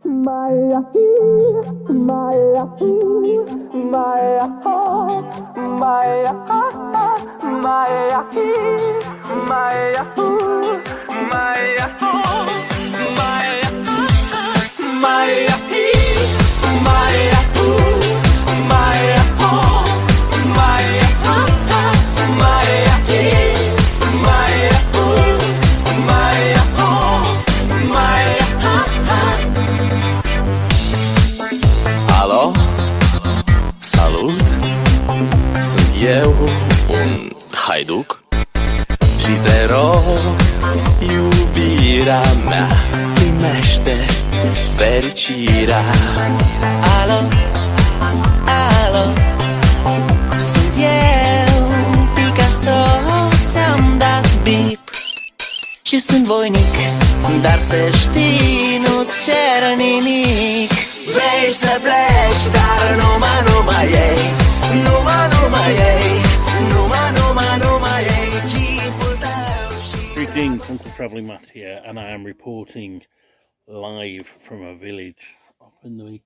Maya, Maya, Maya, Maya, Maya, Maya, Maya, Maya, Maya, Alo? Salut! Sunt eu, un haiduc și te rog, iubirea mea, primește fericirea. Alo? Alo? Sunt eu, Picasso, ți-am dat bip și sunt voinic, dar să știi, nu-ți cer nimic. Vrei să pleci, dar numai ei, numai ei, numai ei, chipul tău și... Greetings, Uncle Travelling Matt here, and I am reporting live from a village up in the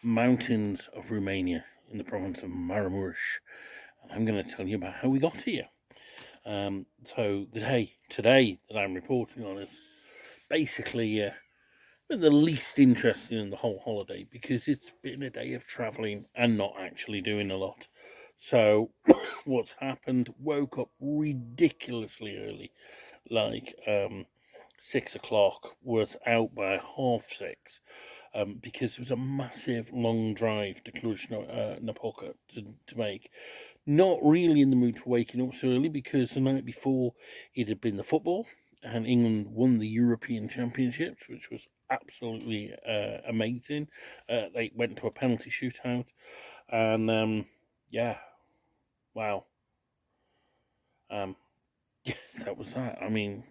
mountains of Romania, in the province of Maramuresh. And I'm going to tell you about how we got here. So the day today that I'm reporting on is basically the least interesting in the whole holiday, because it's been a day of travelling and not actually doing a lot. So what's happened, woke up ridiculously early, like 6 o'clock, was out by 6:30, because it was a massive long drive to Cluj Napoca to make. Not really in the mood for waking up so early, because the night before it had been the football and England won the European Championships, which was absolutely amazing. They went to a penalty shootout, and yeah, wow. Yeah, that was that. I mean,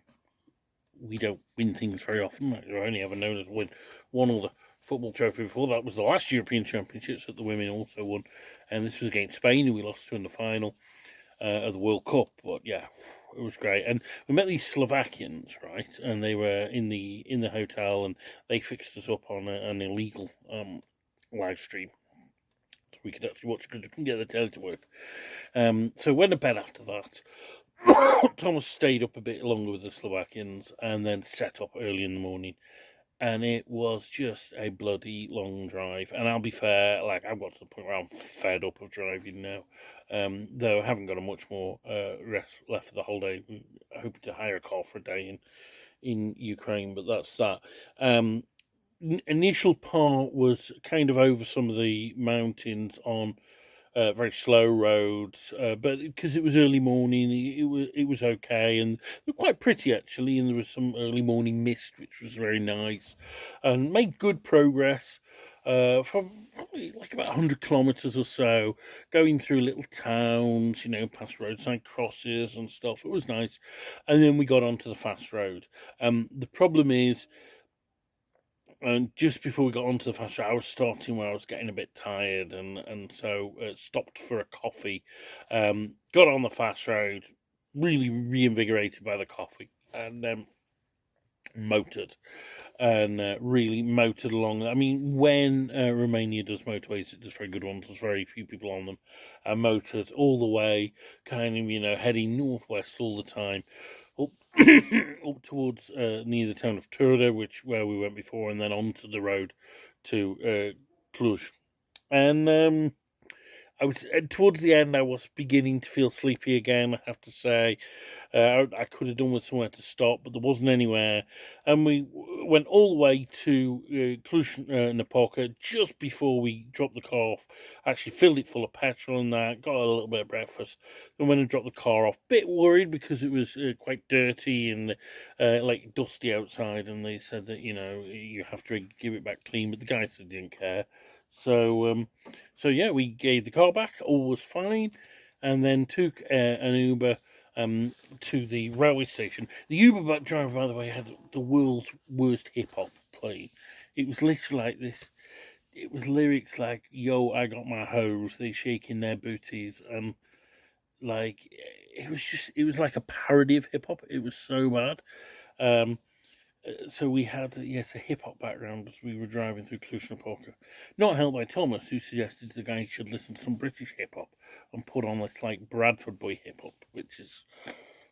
we don't win things very often. We're only ever known as won all the football trophy before. That was the last European Championships that the women also won, and this was against Spain, who we lost to in the final of the World Cup. But yeah, it was great, and we met these Slovakians, right? And they were in the hotel, and they fixed us up on an illegal live stream, so we could actually watch, because we couldn't get the telly to work. So went to bed after that. Thomas stayed up a bit longer with the Slovakians, and then set up early in the morning. And it was just a bloody long drive. And I'll be fair, like, I've got to the point where I'm fed up of driving now. Though I haven't got a much more rest left for the whole day. I hope to hire a car for a day in Ukraine, but that's that. Initial part was kind of over some of the mountains on very slow roads, but because it was early morning, it was okay, and they were quite pretty actually. And there was some early morning mist, which was very nice, and made good progress. From probably like about 100 kilometers or so, going through little towns, past roadside crosses and stuff. It was nice, and then we got onto the fast road. The problem is, and just before we got onto the fast road, I was starting where I was getting a bit tired, and so stopped for a coffee. Got on the fast road, really reinvigorated by the coffee, and motored, and really motored along. I mean, when Romania does motorways, it does very good ones. There's very few people on them. I motored all the way, kind of, heading northwest all the time, up, up towards near the town of Turda, where we went before, and then onto the road to Cluj. And I was towards the end. I was beginning to feel sleepy again, I have to say. I could have done with somewhere to stop, but there wasn't anywhere. And we went all the way to Cluj Napoca just before we dropped the car off. Actually filled it full of petrol and that, got a little bit of breakfast, then went and dropped the car off. Bit worried because it was quite dirty and like dusty outside, and they said that, you have to give it back clean, but the guy said he didn't care. So yeah, we gave the car back, all was fine, and then took an Uber to the railway station. The Uber driver, by the way, had the world's worst hip hop playing. It was literally like this. It was lyrics like, "Yo, I got my hoes, they shaking their booties," and it was like a parody of hip hop. It was so bad. So we had, yes, a hip-hop background as we were driving through Cluj-Napoca. Not helped by Thomas, who suggested the guy should listen to some British hip-hop and put on this, like, Bradford boy hip-hop, which is,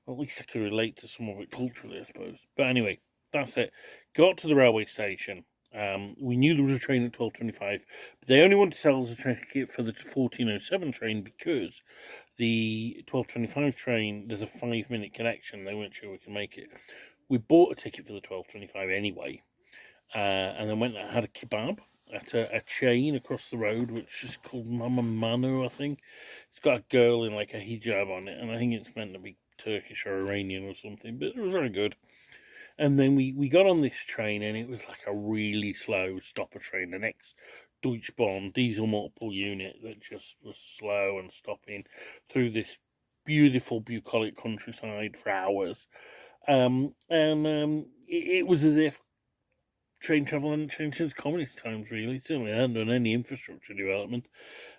well, at least I could relate to some of it culturally, I suppose. But anyway, that's it. Got to the railway station. We knew there was a train at 12:25, but they only wanted to sell us a ticket for the 14:07 train because the 12:25 train, there's a 5-minute connection. They weren't sure we could make it. We bought a ticket for the 12:25 anyway, and then went and had a kebab at a chain across the road, which is called Mama Manu, I think. It's got a girl in like a hijab on it, and I think it's meant to be Turkish or Iranian or something, but it was very good. And then we got on this train, and it was like a really slow stopper train, the next Deutschbahn diesel multiple unit that just was slow and stopping through this beautiful bucolic countryside for hours. It was as if train travel hadn't changed since communist times, really. Certainly hadn't done any infrastructure development.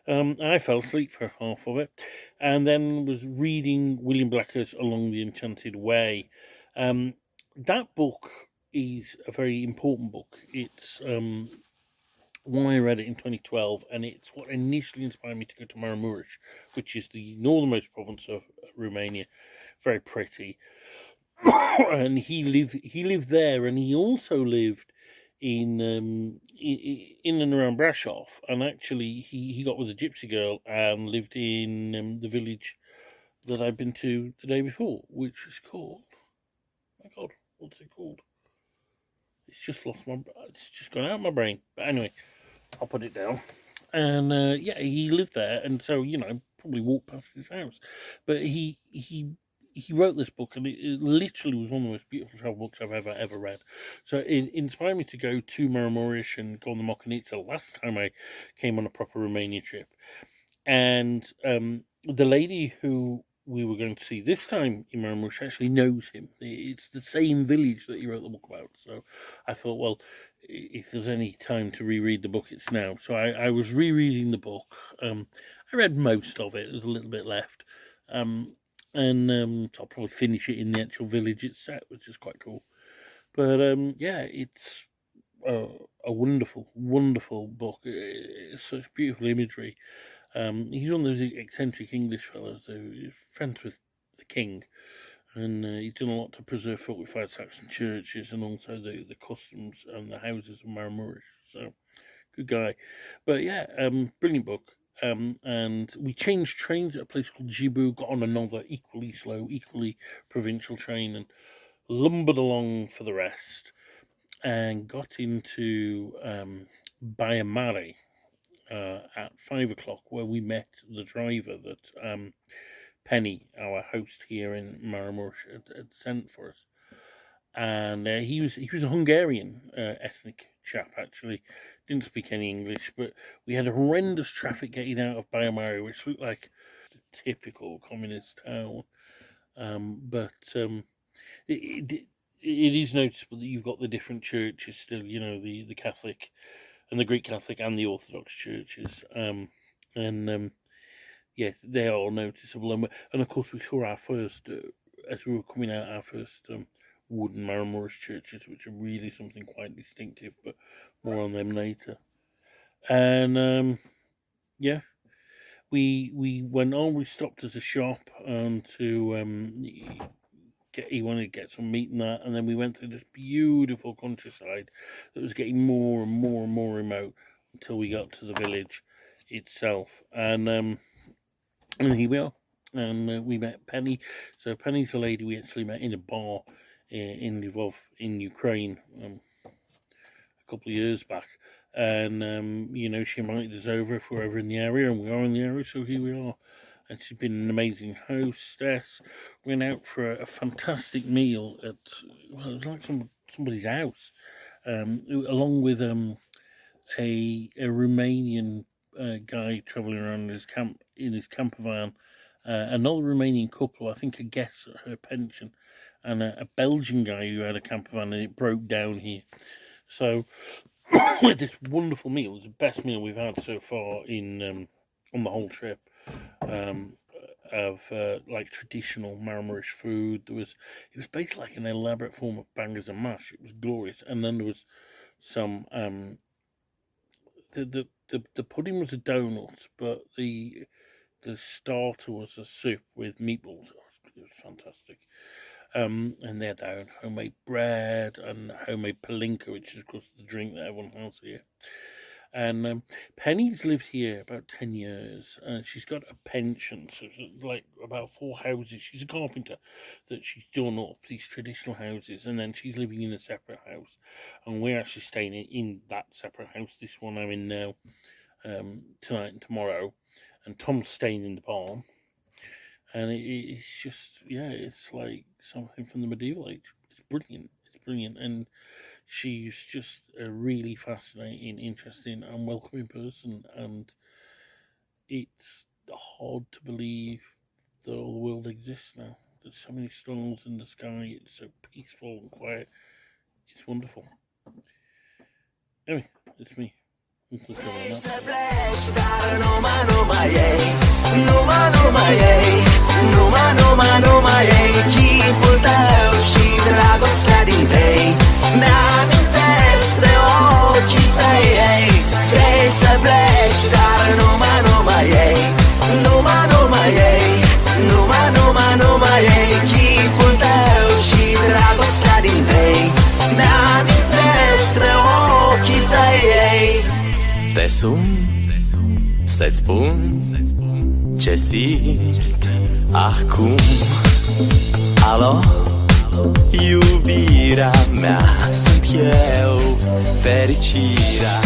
I fell asleep for half of it, and then was reading William Blacker's Along the Enchanted Way. That book is a very important book. It's when I read it in 2012, and it's what initially inspired me to go to Maramuresh, which is the northernmost province of Romania. Very pretty. And he lived there, and he also lived in and around Brasov, and actually he got with a gypsy girl and lived in the village that I've been to the day before, which is called, my God, what's it called? It's just gone out of my brain. But anyway, I'll put it down. And yeah, he lived there, and so probably walked past his house. But he wrote this book, and it literally was one of the most beautiful travel books I've ever read. So it inspired me to go to Maramuresh and go on the Mokanitsa last time I came on a proper Romania trip. And the lady who we were going to see this time in Maramuresh actually knows him. It's the same village that he wrote the book about. So I thought, well, if there's any time to reread the book, it's now. So I was rereading the book. I read most of it. There's a little bit left. And so I'll probably finish it in the actual village it's set, which is quite cool. But yeah, it's a wonderful, wonderful book. It's such beautiful imagery. He's one of those eccentric English fellows who's friends with the king, and he's done a lot to preserve fortified Saxon churches and also the customs and the houses of Maramuresh. So, good guy. But yeah, brilliant book. And we changed trains at a place called Jibu, got on another equally slow, equally provincial train, and lumbered along for the rest, and got into Baia Mare at 5 o'clock, where we met the driver that Penny, our host here in Maramuresh, had sent for us. And he was a Hungarian ethnic chap, actually. Didn't speak any English, but we had horrendous traffic getting out of Baia Mare, which looked like a typical communist town. It is noticeable that you've got the different churches still, the Catholic and the Greek Catholic and the Orthodox churches. Yes, they are all noticeable. And of course, we saw our first, as we were coming out, our first wooden Maramuresh churches, which are really something quite distinctive, but more on them later. And yeah, we went on. We stopped at a shop and he wanted to get some meat and that, and then we went through this beautiful countryside that was getting more and more and more remote until we got to the village itself. And here we are. And we met Penny. So Penny's a lady we actually met in a bar in Lvov in Ukraine a couple of years back. And she invited us over if we're ever in the area, and we are in the area, so here we are. And she's been an amazing hostess. Went out for a fantastic meal at, well, it was like somebody's house, along with a Romanian guy travelling around in his camper van, another Romanian couple, I think a guest at her pension, and a Belgian guy who had a camper van and it broke down here. So with this wonderful meal, it was the best meal we've had so far in on the whole trip. of like traditional Marmarish food. It was basically like an elaborate form of bangers and mash. It was glorious, and then there was some the pudding was a donut, but the starter was a soup with meatballs. It was fantastic. And they had their own homemade bread and homemade palinka, which is of course the drink that everyone has here. And Penny's lived here about 10 years, and she's got a pension, so it's like about 4 houses. She's a carpenter that she's done up these traditional houses, and then she's living in a separate house. And we're actually staying in that separate house, this one I'm in now, tonight and tomorrow. And Tom's staying in the barn. And it's just, yeah, it's like something from the medieval age. It's brilliant. And she's just a really fascinating, interesting, and welcoming person. And it's hard to believe that all the world exists now. There's so many stars in the sky. It's so peaceful and quiet. It's wonderful. Anyway, it's me. Chipul tău și dragostea din tei Mi-amintesc de ochii tăi Vrei să pleci, dar numai ei Numai ei Numai ei Chipul tău și dragostea din tei Mi-amintesc de ochii tăi Te sun, să-ți spun ce simt acum. Alo, iubirea mea, sunt eu, fericirea.